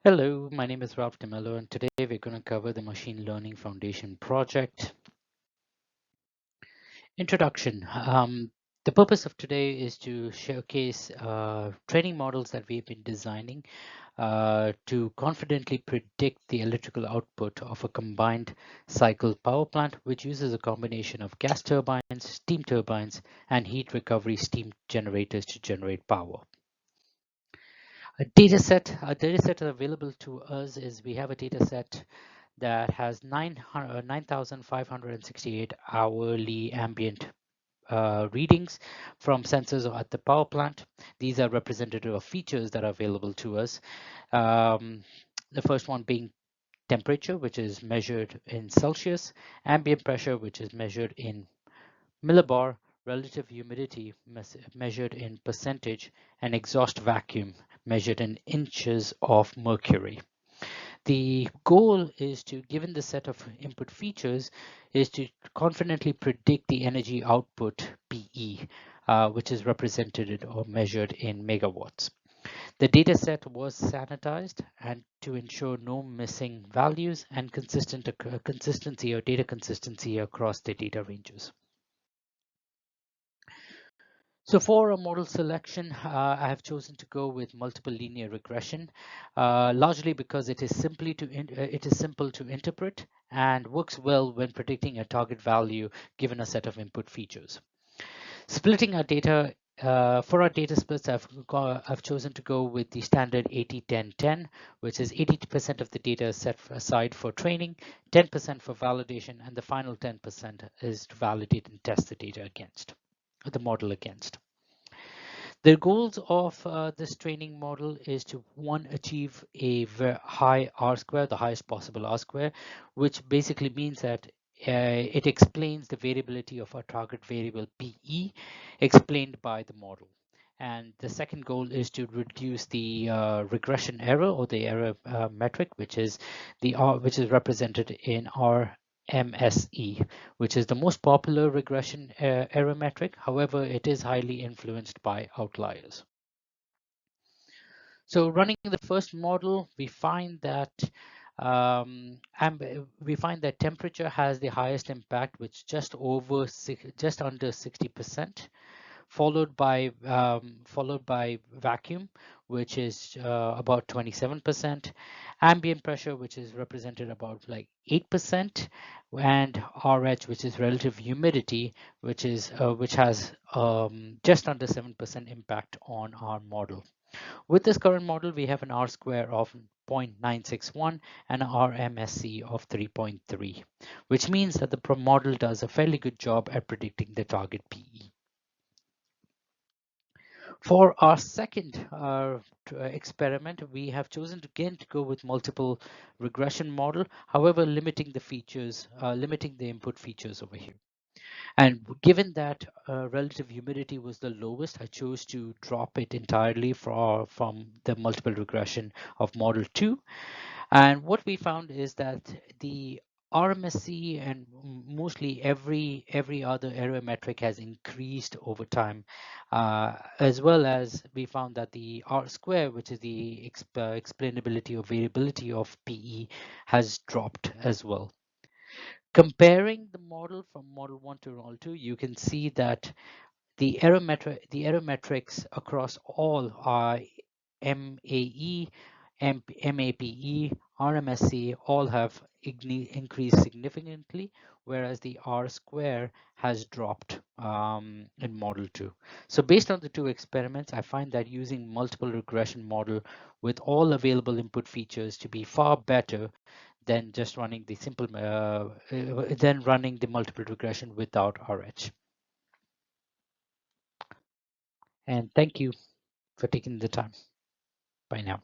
Hello, my name is Ralph DeMello, and today we're going to cover the Machine Learning Foundation project. Introduction. The purpose of today is to showcase training models that we've been designing to confidently predict the electrical output of a combined cycle power plant, which uses a combination of gas turbines, steam turbines, and heat recovery steam generators to generate power. A data set available to us is we have a data set that has 9,568 hourly ambient readings from sensors at the power plant. These are representative of features that are available to us. The first one being temperature, which is measured in Celsius, ambient pressure, which is measured in millibar, relative humidity measured in percentage, and exhaust vacuum measured in inches of mercury. The goal is to, given the set of input features, is to confidently predict the energy output PE, which is represented or measured in megawatts. The data set was sanitized and to ensure no missing values and consistency or data consistency across the data ranges. So for a model selection, I have chosen to go with multiple linear regression, largely because it is simple to interpret and works well when predicting a target value given a set of input features. Splitting our data for our data splits, I've chosen to go with the standard 80-10-10, which is 80% of the data set aside for training, 10% for validation, and the final 10% is to validate and test the data against the model against. The goals of this training model is to one, achieve a very high R square, the highest possible R square, which basically means that it explains the variability of our target variable PE explained by the model. And the second goal is to reduce the regression error or the error metric, which is represented in our MSE, which is the most popular regression error metric. However, it is highly influenced by outliers. So running the first model, we find that temperature has the highest impact, which just under 60%. Followed by vacuum, which is about 27%, ambient pressure, which is represented about like 8%, and RH, which is relative humidity, which has just under 7% impact on our model. With this current model, we have an R square of 0.961 and an RMSE of 3.3, which means that the model does a fairly good job at predicting the target PE. For our second experiment, we have chosen again to go with multiple regression model, however, limiting the input features over here. And given that relative humidity was the lowest, I chose to drop it entirely from the multiple regression of model 2. And what we found is that the RMSE and mostly every other error metric has increased over time, as well as we found that the R square, which is the explainability or variability of PE, has dropped as well. Comparing the model from model 1 to model 2, you can see that the error metrics across all are MAE, MAPE, RMSE all have increased significantly, whereas the R square has dropped in model 2. So based on the two experiments, I find that using multiple regression model with all available input features to be far better than just running the multiple regression without RH. And thank you for taking the time. Bye now.